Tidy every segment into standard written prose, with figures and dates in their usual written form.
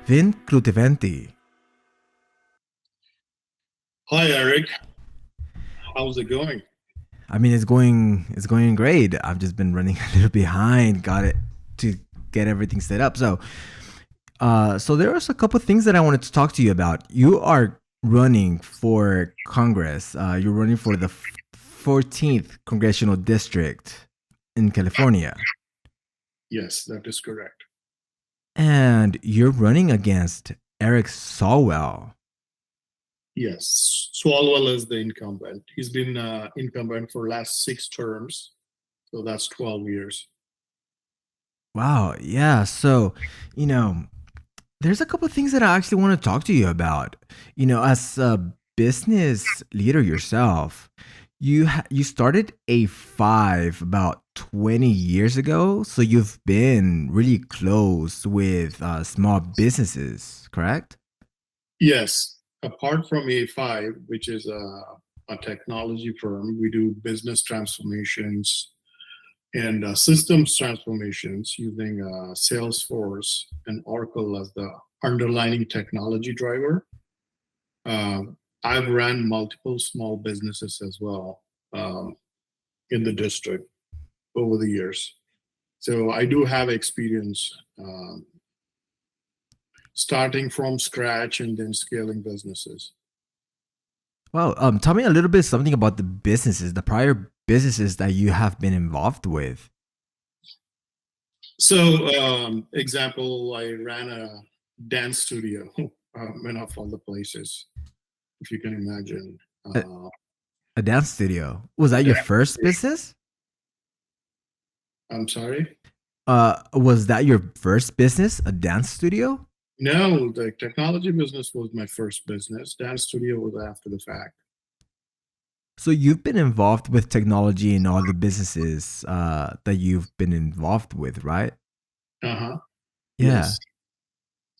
Vin Kruttiventi. Hi, Eric. How's it going? I mean, it's going great. I've just been running a little behind. Got it to get everything set up. So there was a couple things that I wanted to talk to you about. You are running for Congress. You're running for the 14th Congressional District in California, Yes, that is correct. and you're running against Eric Swalwell. Yes, Swalwell is the incumbent. He's been incumbent for last six terms, so that's 12 years. Wow. Yeah. So, you know, there's a couple of things that I actually want to talk to you about. As a business leader yourself, you started A5 about 20 years ago, so you've been really close with small businesses, correct? Yes, apart from A5, which is a technology firm, we do business transformations and systems transformations using Salesforce and Oracle as the underlying technology driver. Uh, I've ran multiple small businesses as well um, in the district over the years. So I do have experience starting from scratch and then scaling businesses. Well, tell me a little bit something about the prior businesses that you have been involved with. So, example, I ran a dance studio, went off all the places, if you can imagine. A, Uh, a dance studio. Was that your dance first studio. business? I'm sorry? Was that your first business, a dance studio? No, the technology business was my first business. Dance studio was after the fact. So you've been involved with technology in all the businesses that you've been involved with, right? Uh huh. Yeah. Yes.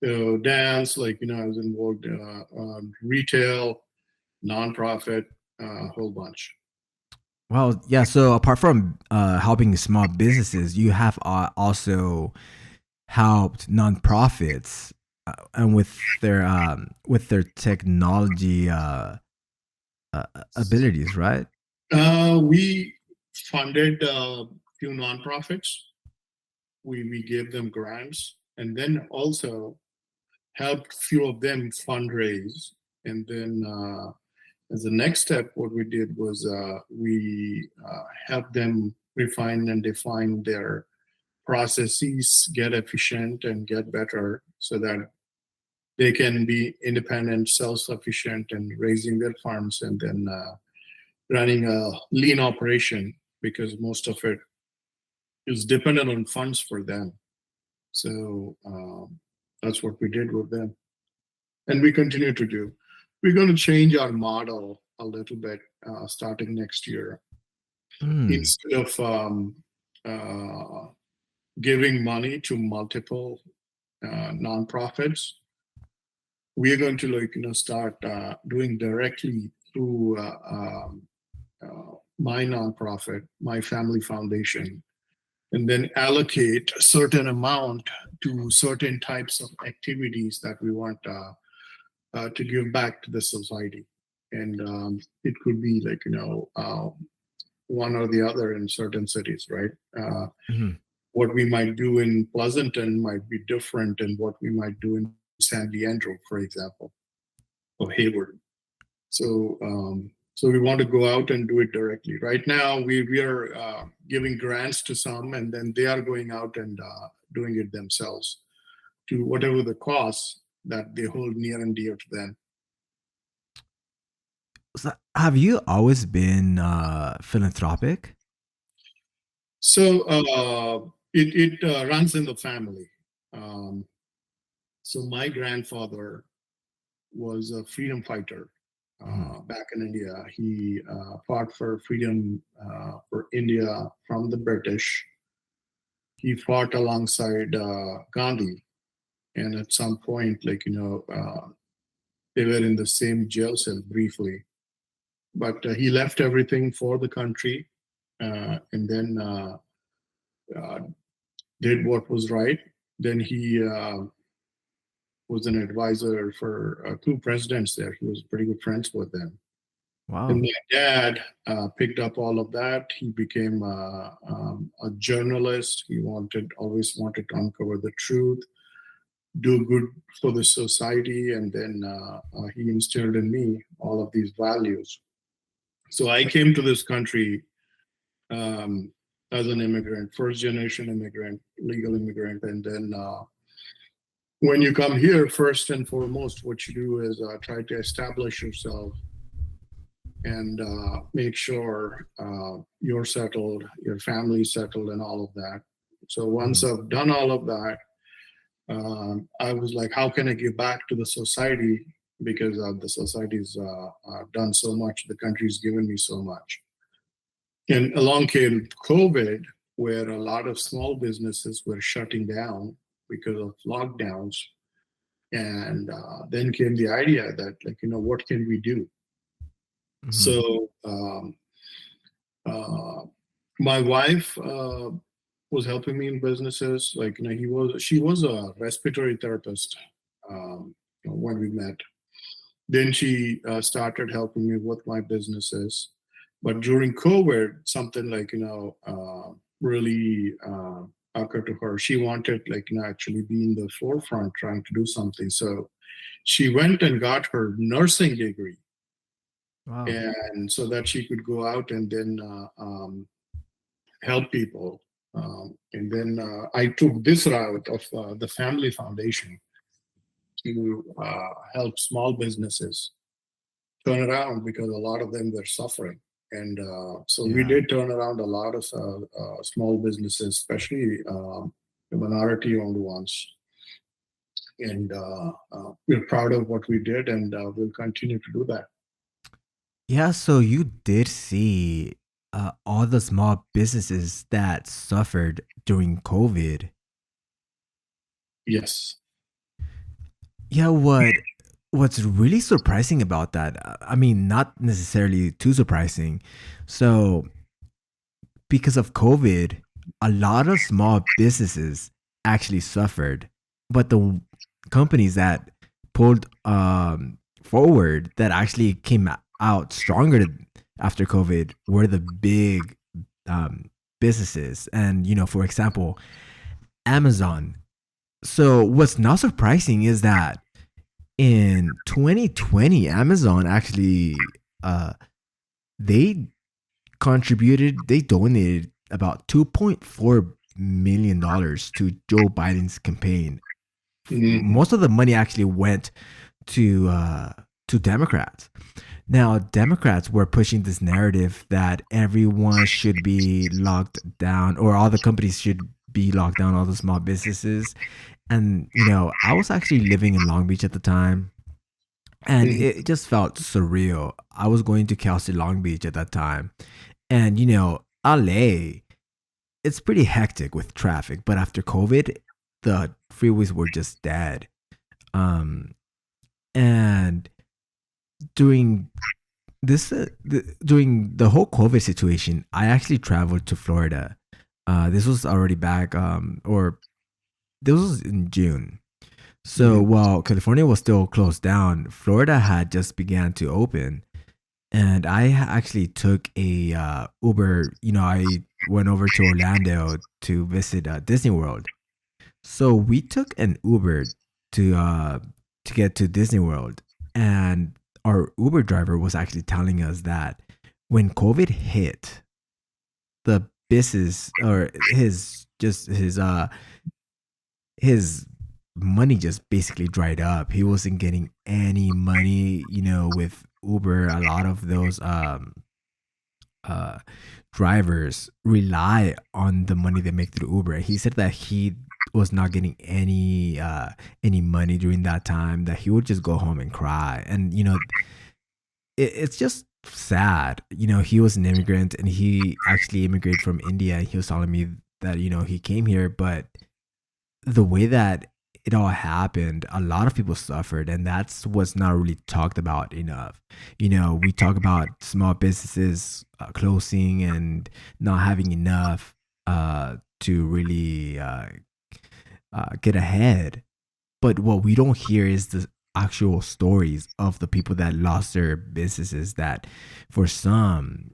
So dance, like I was involved on retail, nonprofit, a whole bunch. Well, yeah. So apart from helping small businesses, you have also helped nonprofits and with their technology abilities, right? We funded a few nonprofits. We gave them grants, and then also helped few of them fundraise. And then, as the next step, what we did was we helped them refine and define their processes, get efficient and get better, so that they can be independent, self-sufficient, and raising their funds, and then running a lean operation because most of it is dependent on funds for them. So that's what we did with them, and we continue to do. We're going to change our model a little bit starting next year. Mm. Instead of uh, giving money to multiple nonprofits, we are going to start doing directly through my nonprofit, my family foundation, and then allocate a certain amount to certain types of activities that we want to give back to the society. And it could be like, one or the other in certain cities, right? Mhm. What we might do in Pleasanton might be different than what we might do in San Leandro, for example, or Hayward. So we want to go out and do it directly. Right now, we are giving grants to some, and then they are going out and doing it themselves to whatever the costs that they hold near and dear to them. So have you always been philanthropic? So it runs in the family. Um, so my grandfather was a freedom fighter Mhm. back in India. He fought for freedom for India from the British. He fought alongside Gandhi, and at some point, they were in the same jail cell briefly. But he left everything for the country, and then uh, did what was right. Then he was an advisor for two presidents there. He was pretty good friends with them. And Wow. my dad picked up all of that. He became a journalist. He always wanted to uncover the truth, do good for the society, and then he instilled in me all of these values. So I came to this country um, as an immigrant, first generation immigrant, legal immigrant, and then when you come here, first and foremost, what you do is try to establish yourself and make sure you're settled, your family's settled, and all of that. So once Mhm. I've done all of that, I was like, how can I give back to the society? Because the society's done so much, the country's given me so much. And along came COVID, where a lot of small businesses were shutting down because of lockdowns. And then came the idea that, like, what can we do? Mhm. So uh, my wife was helping me in businesses. Like, she was a respiratory therapist when we met. Then she started helping me with my businesses. But during COVID, something like, really occurred to her. She wanted, like, actually be in the forefront trying to do something. So she went and got her nursing degree. Wow. And so that she could go out and then help people. And then I took this route of the Family Foundation to help small businesses turn around because a lot of them were suffering. And so we Yeah. did turn around a lot of small businesses, especially the minority owned ones. And we're proud of what we did, and we'll continue to do that. Yeah, so you did see all the small businesses that suffered during COVID. Yes. Yeah, what's really surprising about that? I mean, not necessarily too surprising. So, because of COVID, a lot of small businesses actually suffered, but the companies that pulled forward that actually came out stronger after COVID were the big um, businesses. And for example, Amazon. So what's not surprising is that in 2020, Amazon actually they they donated about $2.4 million to Joe Biden's campaign. Mhm. Most of the money actually went to Democrats. Now, Democrats were pushing this narrative that everyone should be locked down, or all the companies should be locked down, all the small businesses. And I was actually living in Long Beach at the time, and Mhm. it just felt surreal. I was going to Cal State Long Beach at that time, and LA, it's pretty hectic with traffic. But after COVID, the freeways were just dead. Um, and during during the whole COVID situation, I actually traveled to Florida. This was already back, or this was in June. So Mhm. while California was still closed down, Florida had just began to open, and I actually took a Uber. I went over to Orlando to visit Disney World. So we took an Uber to uh, to get to Disney World, and our Uber driver was actually telling us that when COVID hit, the business or his money just basically dried up. He wasn't getting any money, with Uber. A lot of those uh drivers rely on the money they make through Uber. He said that he was not getting any money during that time, that he would just go home and cry. And it's just sad. He was an immigrant, and he actually immigrated from India. He was telling me that he came here, but the way that it all happened, a lot of people suffered, and that's what's not really talked about enough. We talk about small businesses closing and not having enough to really get ahead. But what we don't hear is the actual stories of the people that lost their businesses. That for some,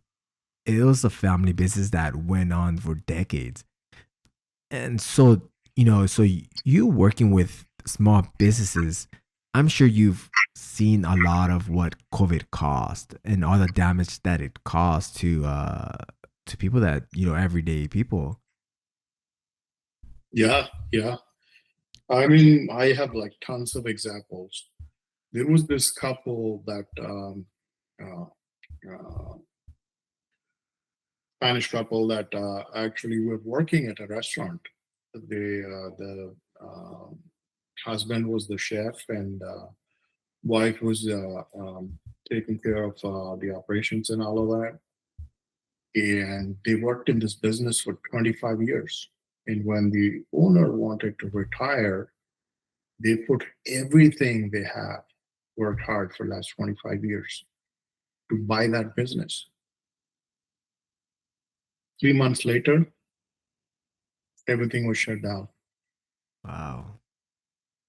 it was a family business that went on for decades. And so, you working with small businesses, I'm sure you've seen a lot of what COVID caused and all the damage that it caused to people that, everyday people. Yeah, yeah. I mean, I have like tons of examples. There was this couple that uh, uh, Spanish couple that actually were working at a restaurant. The husband was the chef, and wife was taking care of the operations and all of that. And they worked in this business for 25 years. And when the owner wanted to retire, they put everything they have, worked hard for the last 25 years to buy that business. 3 months later, everything was shut down. Wow.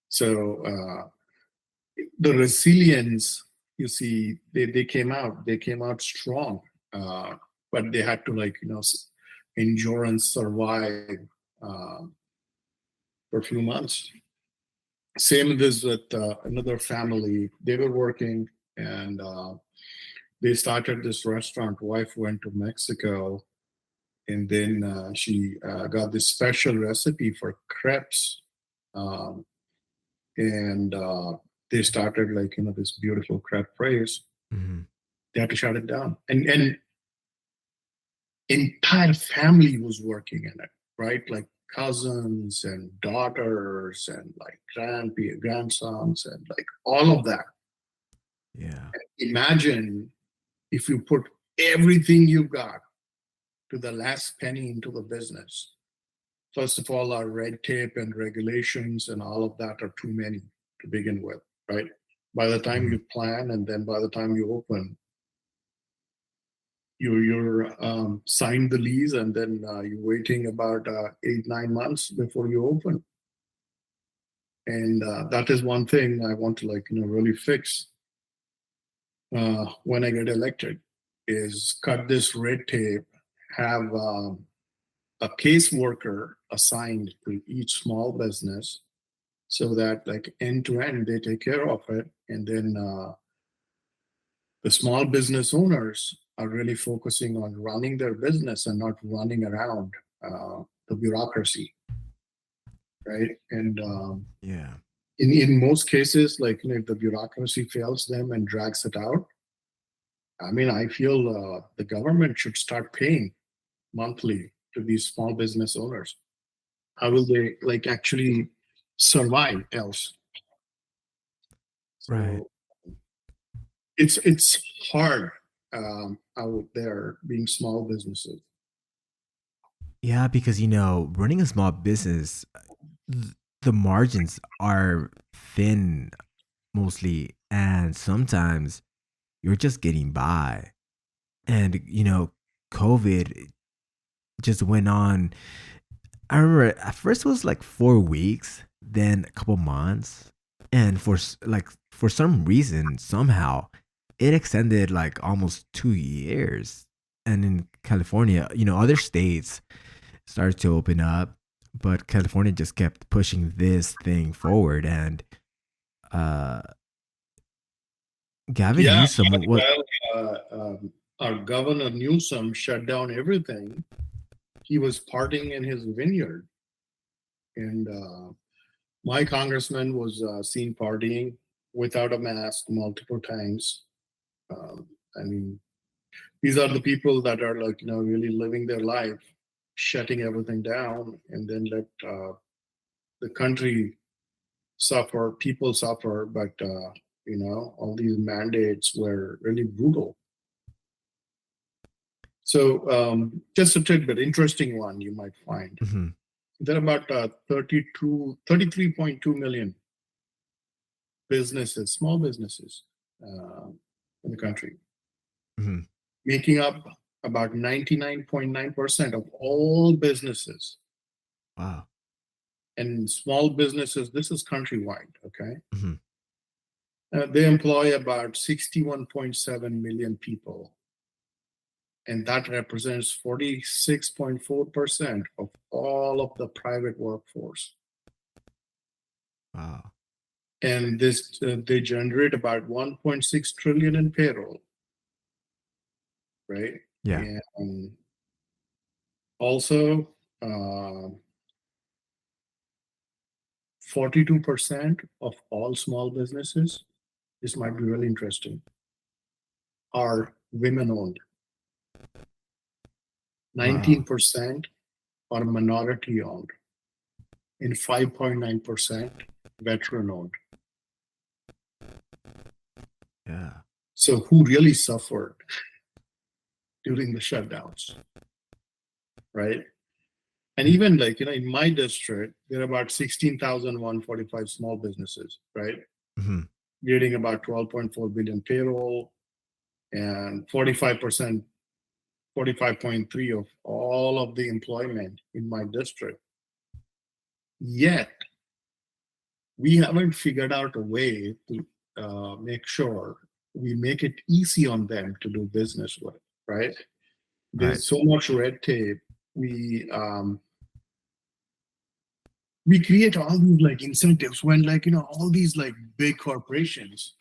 So the resilience, you see, they came out strong, uh, but they had to like endure and survive uh, for a few months. Same this with another family. They were working, and they started this restaurant. Wife went to Mexico, and then she got this special recipe for crepes, um, and they started like this beautiful crepe place. Mhm. They had to shut it down, and entire family was working in it, right? Like cousins and daughters and like grandsons and like all of that. Yeah. Imagine if you put everything you got to the last penny into the business. First of all, our red tape and regulations and all of that are too many to begin with, right? By the time Mhm. you plan and then by the time you open, you're signed the lease and then you're waiting about 8 9 months before you open. And that is one thing I want to like really fix when I get elected is cut this red tape, have a caseworker assigned to each small business so that like end to end they take care of it, and then the small business owners are really focusing on running their business and not running around the bureaucracy, right? And Yeah. in most cases, like if the bureaucracy fails them and drags it out, I mean, I feel the government should start paying monthly to these small business owners. How will they like actually survive else? Right. So it's hard out there being small businesses. Yeah, because running a small business, th- the margins are thin mostly, and sometimes you're just getting by. And COVID just went on. I remember at first it was like 4 weeks, then a couple months, and for some reason somehow it extended like almost 2 years. And in California, other states started to open up, but California just kept pushing this thing forward. And uh, Gavin Yeah, Newsom, what? well, our governor Newsom shut down everything. He was partying in his vineyard, and my congressman was seen partying without a mask multiple times. I mean, these are the people that are like really living their life, shutting everything down, and then let the country suffer, people suffer. But all these mandates were really brutal. So just a tidbit, interesting one you might find. Mhm, There are about 33.2 million businesses, small businesses uh, in the country, mhm. making up about 99.9% of all businesses. Wow. And small businesses, this is countrywide, okay? Mhm. They employ about 61.7 million people, and that represents 46.4% of all of the private workforce. Wow. And they generate about 1.6 trillion in payroll, right? Yeah. And also, 42% of all small businesses, this might be really interesting, are women owned. Wow. 19% are minority owned, and 5.9% veteran owned. Yeah. So, who really suffered during the shutdowns, right? And Mhm. even like, in my district, there are about 16,145 small businesses, right? Mhm. Getting about 12.4 billion payroll and 45%, 45.3 of all of the employment in my district. Yet, we haven't figured out a way to make sure we make it easy on them to do business with, right? Right. There's so much red tape. We um, we create all these like incentives when, like, all these like big corporations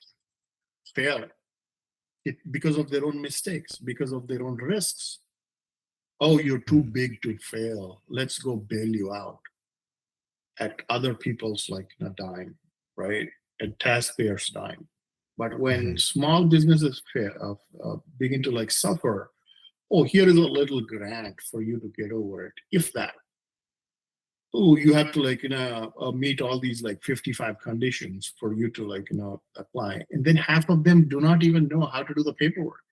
fail it because of their own mistakes, because of their own risks. Oh, you're too Mm. big to fail, let's go bail you out at other people's like dime, right? At taxpayers dime. But when Mhm. small businesses fail, begin to like suffer, oh, here is a little grant for you to get over it, if that. Oh, you have to like meet all these like 55 conditions for you to like apply, and then half of them do not even know how to do the paperwork.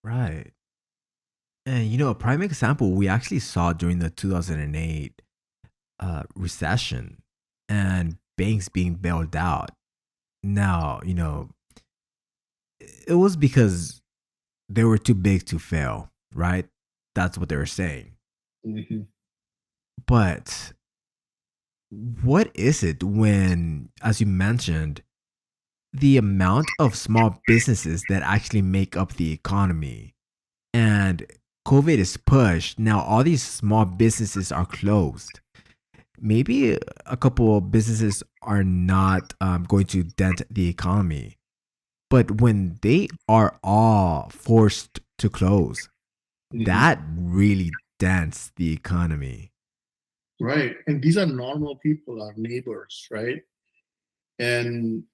Right. And a prime example we actually saw during the 2008 recession and banks being bailed out. Now, it was because they were too big to fail, right? That's what they were saying. Mhm. But what is it when, as you mentioned, the amount of small businesses that actually make up the economy and COVID is pushed, now all these small businesses are closed. Maybe a couple of businesses are not going to dent the economy. But when they are all forced to close, Mhm. that really dents the economy. Right. And these are normal people, our neighbors, right? And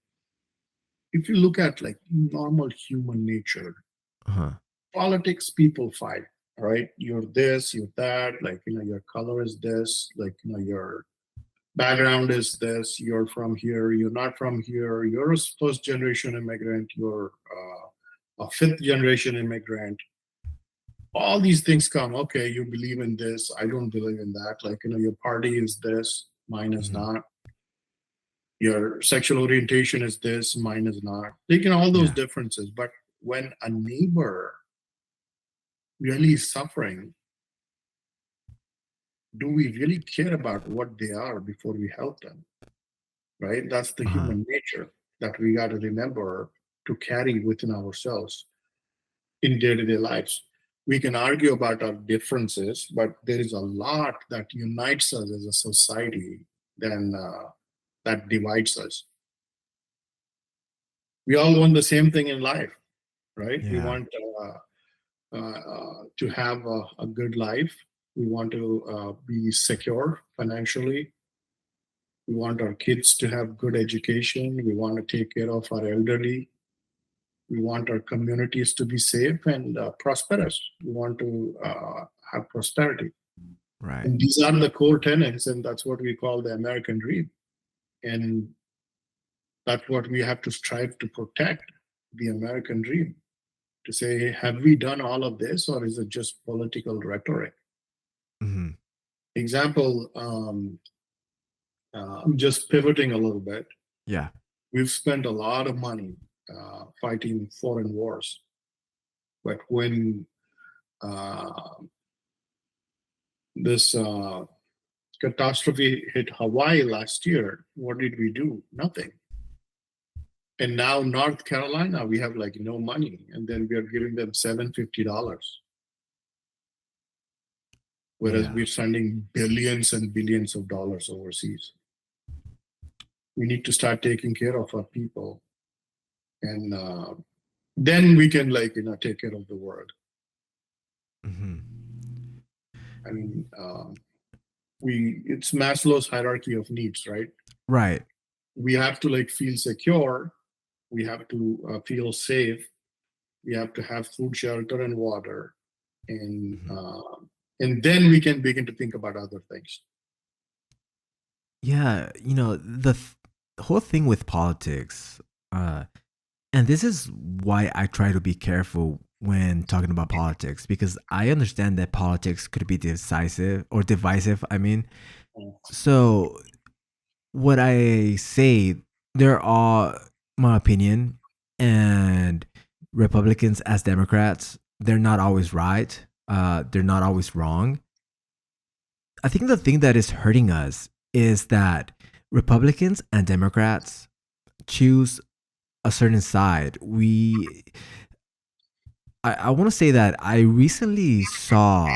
if you look at like normal human nature, Uh-huh. politics, people fight, right? You're this, you're that, like, your color is this, like, your background is this, you're from here, you're not from here, you're a first generation immigrant, you're a fifth generation immigrant. All these things come, okay, you believe in this, I don't believe in that. Like, your party is this, mine is Hmm. not. Your sexual orientation is this, mine is not. Like, all those Yeah. differences. But when a neighbor really is suffering, do we really care about what they are before we help them? Right? That's the Uh-huh. human nature that we got to remember to carry within ourselves in day to day lives. We can argue about our differences, but there is a lot that unites us as a society than that divides us. We all want the same thing in life, right? We Yeah. want to have a good life. We want to be secure financially. We want our kids to have good education. We want to take care of our elderly. We want our communities to be safe and prosperous. We want to have prosperity. Right. And these are the core tenets, and that's what we call the American dream. And that's what we have to strive to protect, the American dream. To say, have we done all of this, or is it just political rhetoric? Hmm. Example, just pivoting a little bit, Yeah. we've spent a lot of money fighting foreign wars. But when uh, this catastrophe hit Hawaii last year, what did we do? Nothing. And now North Carolina, we have like no money, and then we are giving them $750, whereas Yeah. we're sending billions and billions of dollars overseas. We need to start taking care of our people, and then we can take care of the world. Hmm. I mean, it's Maslow's hierarchy of needs, right? Right. We have to feel secure. We have to feel safe. We have to have food, shelter, and water, and Hmm. then we can begin to think about other things. Yeah. The whole thing with politics, uh, and this is why I try to be careful when talking about politics, because I understand that politics could be decisive or divisive. I mean, so what I say, there are my opinion, and Republicans as Democrats, they're not always right. They're not always wrong. I think the thing that is hurting us is that Republicans and Democrats choose a certain side. I want to say that I recently saw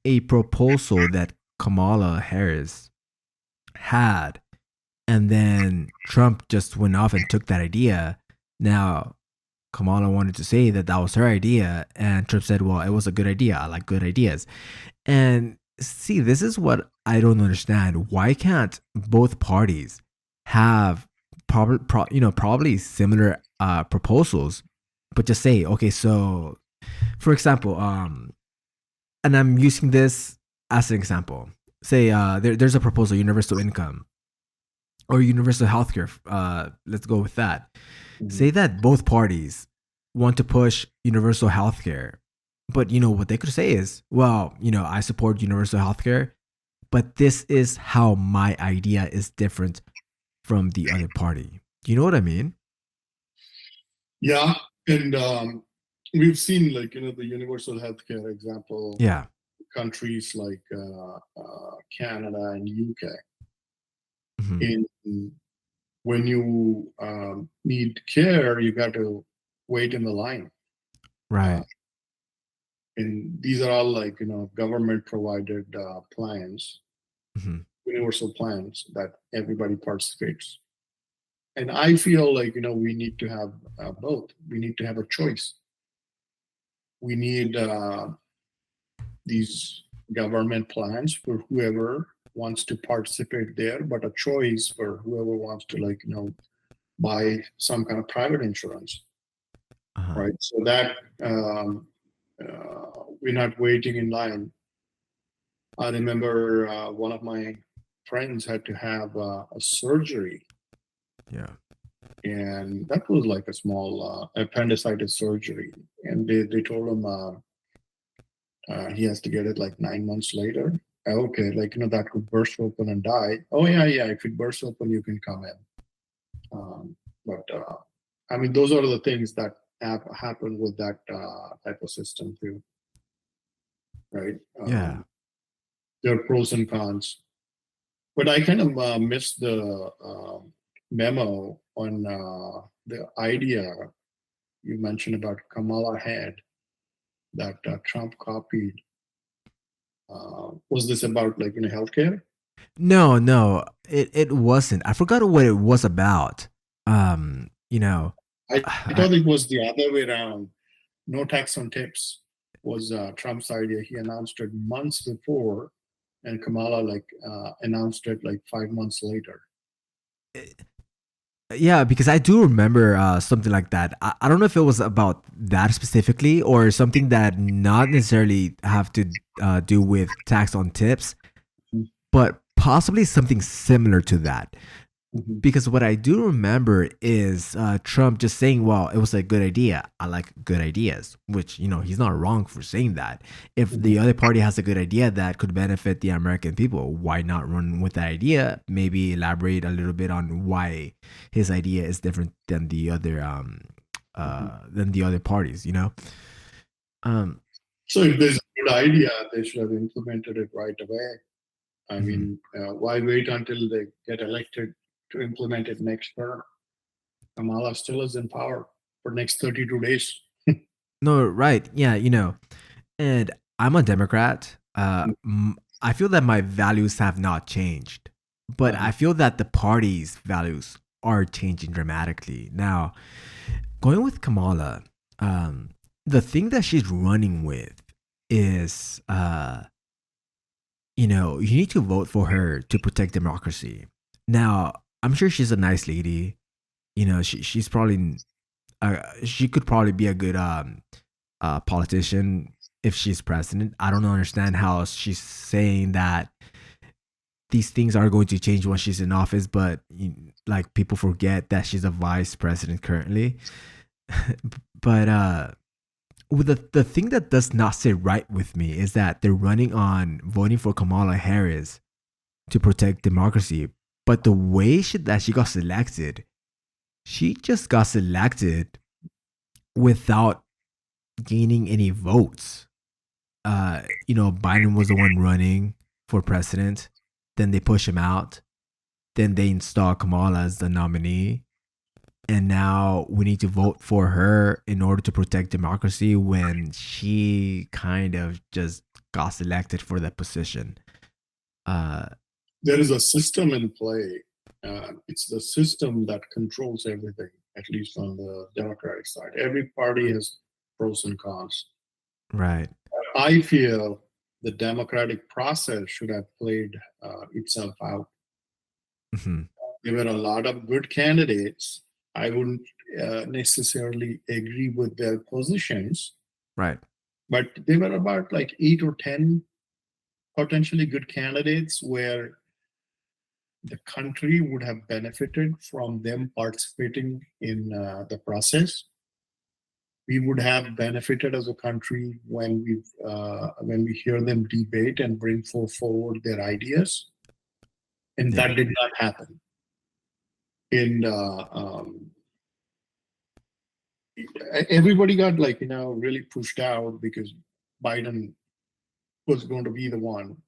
a proposal that Kamala Harris had, and then Trump just went off and took that idea. Now, Kamala wanted to say that that was her idea, and Trump said, well, it was a good idea. I like good ideas. And see, this is what I don't understand. Why can't both parties have probably similar proposals, but just say, okay, so for example, and I'm using this as an example. Say there's a proposal, universal income or universal healthcare. Let's go with that. Mhm. Say that both parties want to push universal healthcare, but what they could say is, well, I support universal healthcare, but this is how my idea is different from the other party. Do you know what I mean? Yeah, and we've seen the universal healthcare example, Yeah. countries like Canada and UK. Hmm. In When you need care, you got to wait in the line. Uh, Right. and these are all government provided plans, Hmm. universal plans that everybody participates. And I feel we need to have both. We need to have a choice. We need these government plans for whoever wants to participate there, but a choice for whoever wants to buy some kind of private insurance, Uh-huh. right? So that we're not waiting in line. I remember one of my friends had to have a surgery, Yeah. and that was like a small appendicitis surgery, and they told him he has to get it like 9 months later. Okay, that could burst open and die. Oh yeah, yeah. If it bursts open, you can come in. But I mean, those are the things that have happened with that type of system too, right? Yeah. There are pros and cons. But I kind of missed the memo on the idea you mentioned about Kamala had that Trump copied. Was this about healthcare? No, no, it wasn't. I forgot what it was about. Um, you know, I I, thought it was the other way around. No tax on tips was Trump's idea. He announced it months before, and Kamala announced it like 5 months later. yeah, because I do remember something like that. I don't know if it was about that specifically or something that not necessarily have to do with tax on tips, but possibly something similar to that. Mhm. Because what I do remember is Trump just saying, "Well, it was a good idea. I like good ideas," which he's not wrong for saying that. If Mhm. the other party has a good idea that could benefit the American people, why not run with that idea? Maybe elaborate a little bit on why his idea is different Mhm. than the other parties. Um, So if there's a good idea, they should have implemented it right away. I Mhm. mean, why wait until they get elected to implement it next term? Kamala still is in power for next 32 days. No, right. Yeah, and I'm a Democrat. I feel that my values have not changed, but Uh-huh. I feel that the party's values are changing dramatically. Now, going with Kamala, um, the thing that she's running with is, you need to vote for her to protect democracy. Now, I'm sure she's a nice lady. She's probably, she could probably be a good politician if she's president. I don't understand how she's saying that these things are going to change once she's in office, but like people forget that she's a vice president currently. But with the thing that does not sit right with me is that they're running on voting for Kamala Harris to protect democracy, but the way that she got selected, she just got selected without gaining any votes. Biden was the one running for president. Then they push him out. Then they install Kamala as the nominee. And now we need to vote for her in order to protect democracy when she kind of just got selected for that position. Uh, There is a system in play. It's the system that controls everything, at least on the Democratic side. Every party has pros and cons. right. I feel the democratic process should have played itself out. Mhm. There were a lot of good candidates. I wouldn't necessarily agree with their positions, Right. but there were about like 8 or 10 potentially good candidates where the country would have benefited from them participating in the process. We would have benefited as a country when we hear them debate and bring forward their ideas, and Yeah. that did not happen. In Everybody got really pushed out because Biden was going to be the one.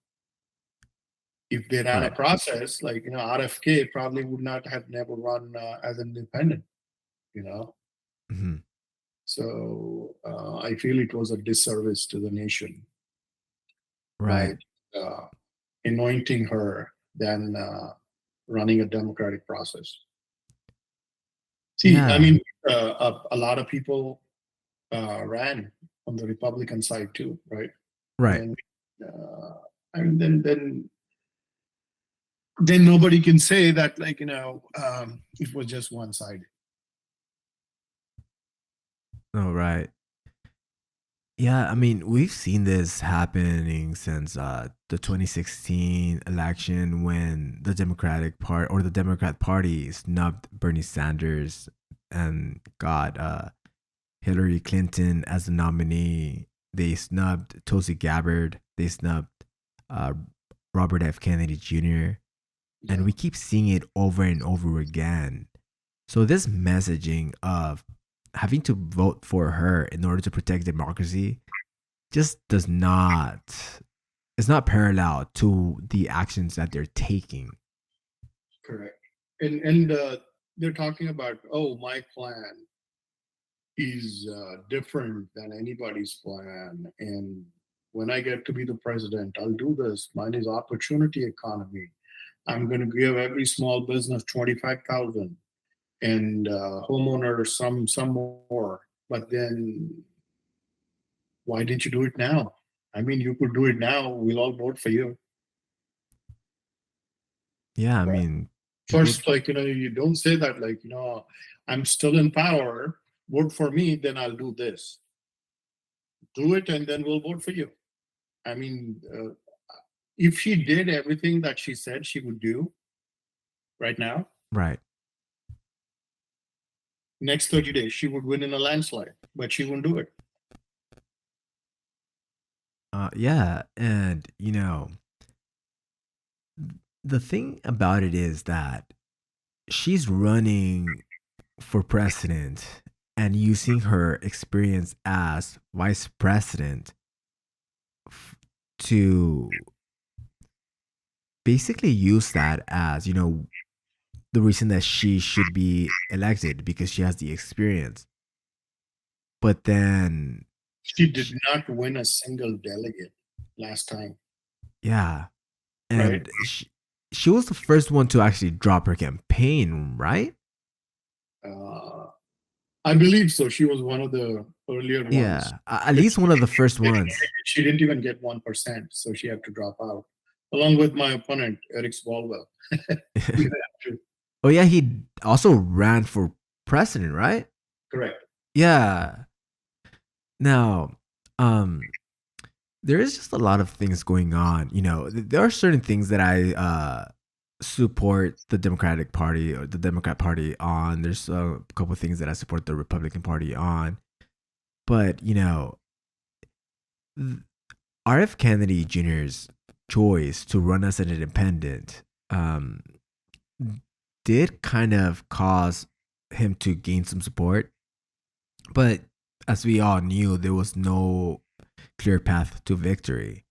If they ran a Right. process RFK probably would not have never run as an independent. You know, Mhm. so I feel it was a disservice to the nation by Right. uh, anointing her than running a democratic process. See, I Yeah. mean, a lot of people ran on the Republican side too, right? Right. And uh, and then nobody can say that it was just one side. Oh, right. Yeah, I mean, we've seen this happening since the 2016 election when the Democratic Party or the Democrat Party snubbed Bernie Sanders and got Hillary Clinton as the nominee. They snubbed Tulsi Gabbard. They snubbed uh, Robert F. Kennedy Jr. And Yeah, we keep seeing it over and over again. So this messaging of having to vote for her in order to protect democracy just does not, it's not parallel to the actions that they're taking. correct. And they're talking about, oh, my plan is different than anybody's plan, and when I get to be the president, I'll do this. Mine is opportunity economy. I'm going to give every small business 25,000 and homeowners some more. But then why didn't you do it now? I mean, you could do it now. We'll all vote for you. Yeah, I Right. mean, people, First, you don't say that, I'm still in power, vote for me, then I'll do this. Do it, and then we'll vote for you. I mean, if she did everything that she said she would do right now, right. next 30 days, she would win in a landslide, but she won't do it. Yeah. And, the thing about it is that she's running for president and using her experience as vice president f- to basically used that as, the reason that she should be elected because she has the experience. But then, She did sh not win a single delegate last time, yeah, right? and she was the first one to actually drop her campaign, right? Uh, I believe so. She was one of the earlier ones. Yeah, at least one of the first ones. She didn't even get 1%, so she had to drop out, along with my opponent, Eric Swalwell. You have to. Oh yeah, he also ran for president, right? Correct. Yeah. Now, um, there is just a lot of things going on. There are certain things that I support the Democratic Party or the Democrat Party on. There's a couple of things that I support the Republican Party on. But RF Kennedy Jr.'s choice to run as an independent um, did kind of cause him to gain some support. But as we all knew, there was no clear path to victory.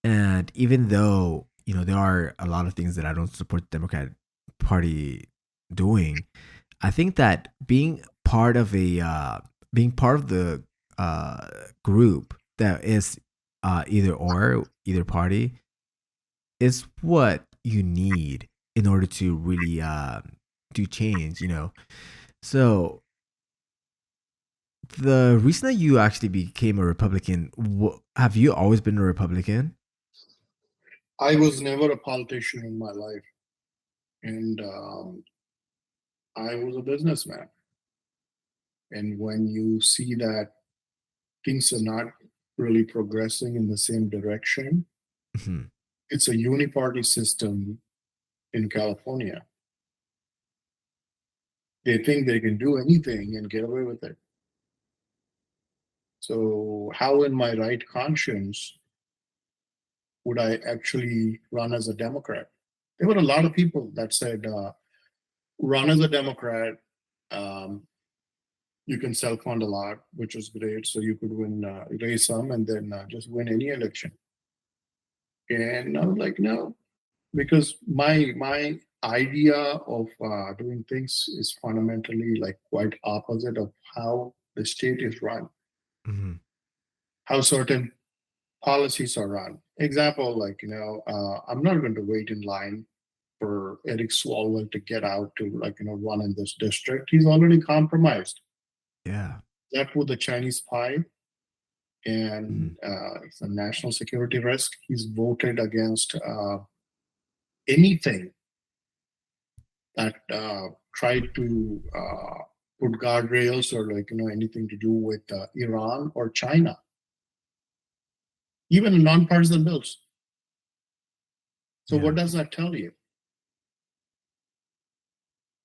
And even though, there are a lot of things that I don't support the Democratic Party doing, I think that being part of the uh, group that is either party is what you need in order to really do change. So the reason that you actually became a Republican, have you always been a Republican? I was never a politician in my life, and I was a businessman. And when you see that things are not really progressing in the same direction, Mhm. it's a uniparty system in California. They think they can do anything and get away with it. So, how in my right conscience would I actually run as a Democrat? There were a lot of people that said, run as a Democrat. Um, you can self fund a lot, which was great. So you could win, raise some, and then just win any election. And I was like, no, because my idea of doing things is fundamentally like quite opposite of how the state is run, Mhm. how certain policies are run. Example, like I'm not going to wait in line for Eric Swalwell to get out to run in this district. He's already compromised. Yeah. Left with the Chinese pie, and Mhm. it's a national security risk. He's voted against anything that tried to put guardrails or anything to do with Iran or China, even nonpartisan bills. So what Yeah. does that tell you?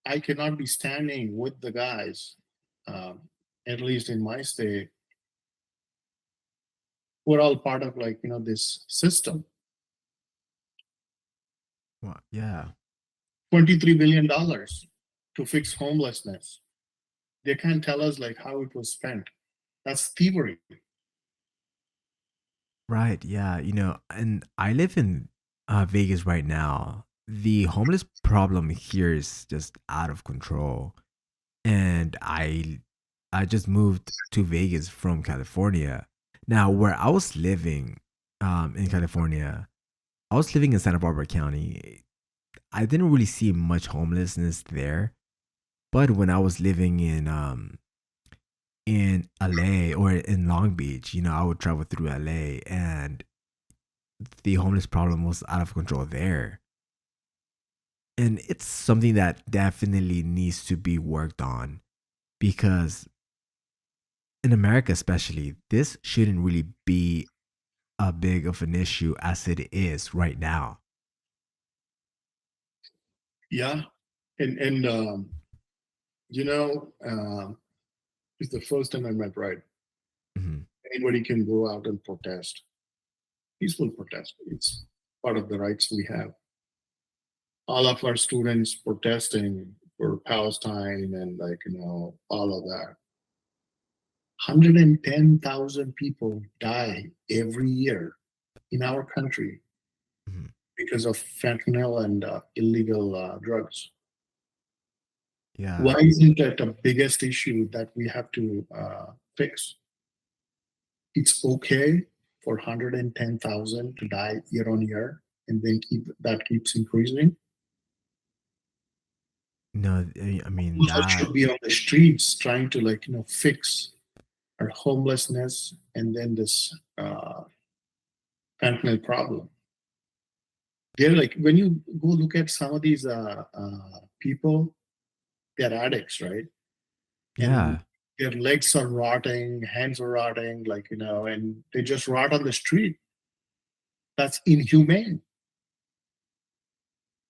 I cannot be standing with the guys, um, at least in my state. We're all part of this system. Well, yeah. $23 billion to fix homelessness. They can't tell us like how it was spent. That's thievery. Right. Yeah. And I live in Vegas right now. The homeless problem here is just out of control. And I just moved to Vegas from California. Now, where I was living in California, I was living in Santa Barbara County. I didn't really see much homelessness there. But when I was living in LA or in Long Beach, I would travel through LA and the homeless problem was out of control there. And it's something that definitely needs to be worked on because in America, especially, this shouldn't really be a big of an issue as it is right now. Yeah, and you know, it's the First Amendment right. Mhm. Anybody can go out and protest, peaceful protest. It's part of the rights we have. All of our students protesting for Palestine and all of that. 110,000 people die every year in our country Mhm. because of fentanyl and illegal drugs. Yeah. Why isn't that the biggest issue that we have to fix? It's okay for 110,000 to die year on year, and then keeps increasing. No, I mean People that. should be on the streets trying to fix our homelessness and then this fentanyl problem. They're like when you go look at some of these people, they're addicts, right? And Yeah. their legs are rotting, hands are rotting, and they just rot on the street. That's inhumane.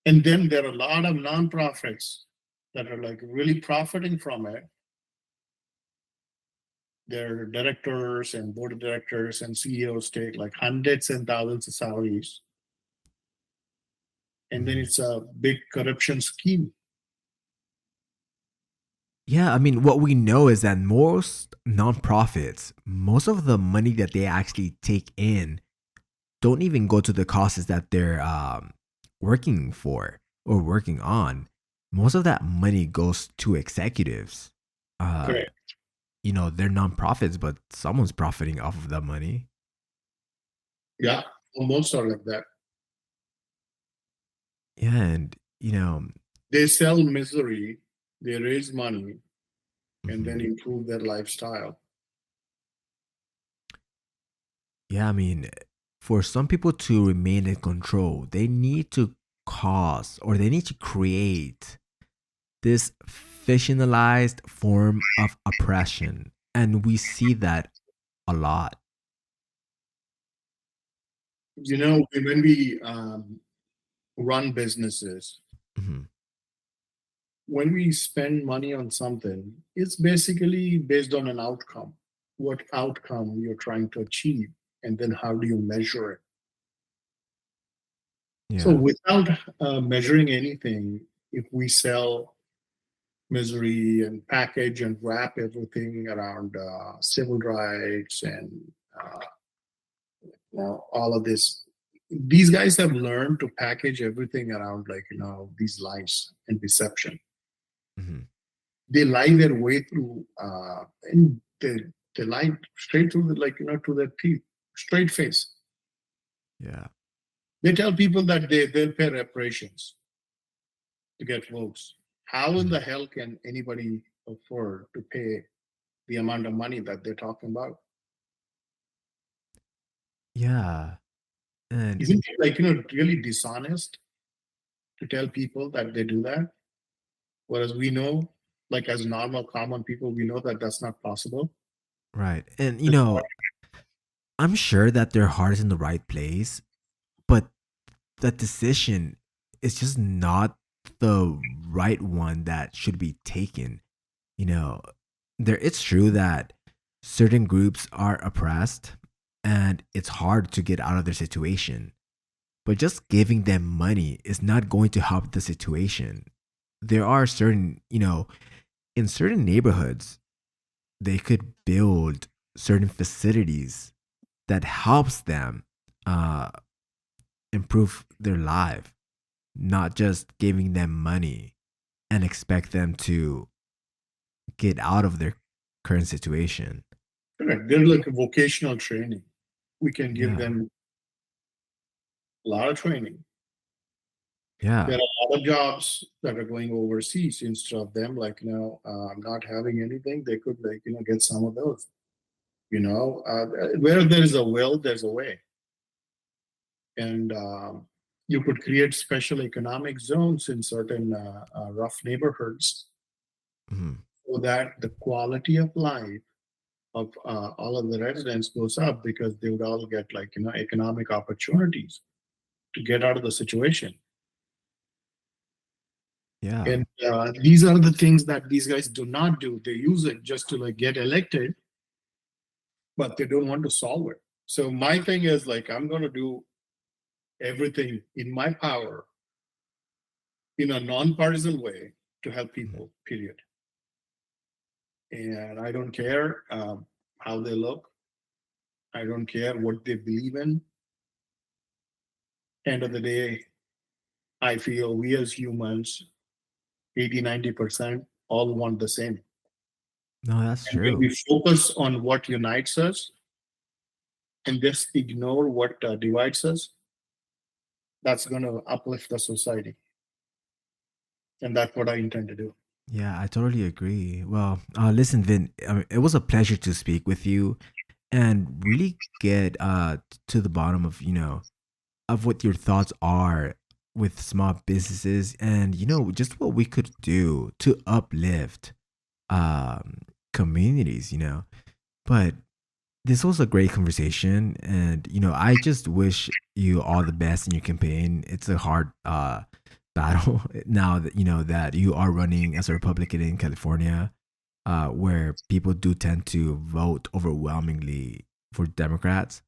And then there are a lot of nonprofits that are like really profiting from it. Their directors and board of directors and CEOs take like hundreds and thousands of salaries. And then Mhm. it's a big corruption scheme. Yeah, I mean, what we know is that most nonprofits, most of the money that they actually take in don't even go to the causes that they're working for or working on. Most of that money goes to executives. Uh, Correct. they're nonprofits, but someone's profiting off of that money. Yeah. Almost are like that. Yeah, and They sell misery, they raise money, and then mhm. improve their lifestyle. Yeah, I mean, for some people to remain in control, they need to cause or they need to create this fictionalized form of oppression. And we see that a lot. When we run businesses, Mhm. when we spend money on something, it's basically based on an outcome. What outcome you're trying to achieve, and then how do you measure it? So, Yeah. without measuring anything, if we sell misery and package and wrap everything around civil rights and uh, all of this, these guys have learned to package everything around these lies and deception. Mhm. They lie their way through, and they lie straight through to their teeth, straight face. Yeah. They tell people that they'll pay reparations to get votes. How in the Mhm. hell can anybody afford to pay the amount of money that they're talking about? Yeah. And Isn't it really dishonest to tell people that they do that? Whereas we know, like as normal common people, we know that that's not possible. right. And It's I'm sure that their heart is in the right place, but the decision is just not the right one that should be taken. You know, it's true that certain groups are oppressed and it's hard to get out of their situation. But just giving them money is not going to help the situation. There are certain, in certain neighborhoods, they could build certain facilities that helps them uh, improve their life, not just giving them money and expect them to get out of their current situation. correct. They're like a vocational training. We can give Yeah. them a lot of training. There Yeah. are a lot of jobs that are going overseas instead of them not having anything. They could get some of those. Where there is a will, there's a way, and you could create special economic zones in certain rough neighborhoods Mhm. so that the quality of life of all of the residents goes up because they would all get economic opportunities to get out of the situation. Yeah. And these are the things that these guys do not do. They use it just to get elected, but they don't want to solve it. So my thing is I'm going to do everything in my power in a nonpartisan way to help Mhm. people. Period. And I don't care how they look. I don't care what they believe in. End of the day, I feel we as humans, 80-90% all want the same. No, that's And when true. we focus on what unites us and just ignore what divides us, that's going to uplift the society. And that's what I intend to do. Yeah, I totally agree. Well, listen, Vin, it was a pleasure to speak with you and really get to the bottom of of what your thoughts are with small businesses and just what we could do to uplift um communities. But this was a great conversation, and I just wish you all the best in your campaign. It's a hard battle now that that you are running as a Republican in California, where people do tend to vote overwhelmingly for Democrats.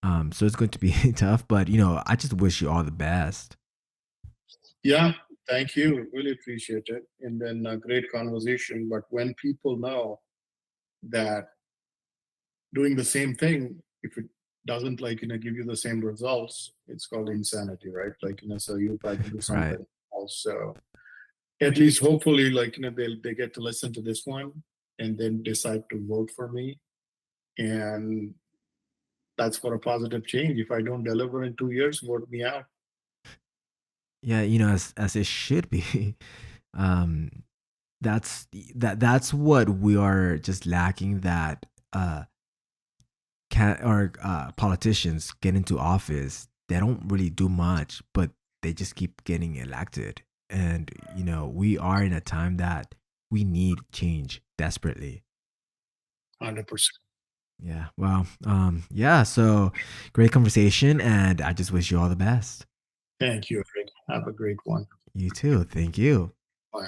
So it's going to be tough, but I just wish you all the best. Yeah, thank you. Really appreciate it. And then a great conversation. But when people know that doing the same thing, if it doesn't give you the same results, it's called insanity, right? So you try to do Right. something else. So at least hopefully they get to listen to this one and then decide to vote for me. And that's for a positive change. If I don't deliver in 2 years, vote me out. Yeah, as it should be. um that's what we are just lacking, that can or politicians get into office, they don't really do much, but they just keep getting elected. And we are in a time that we need change desperately. 100%. Yeah, well, yeah, so great conversation, and I just wish you all the best. Thank you, Rick. Have a great one. You too, thank you. Bye.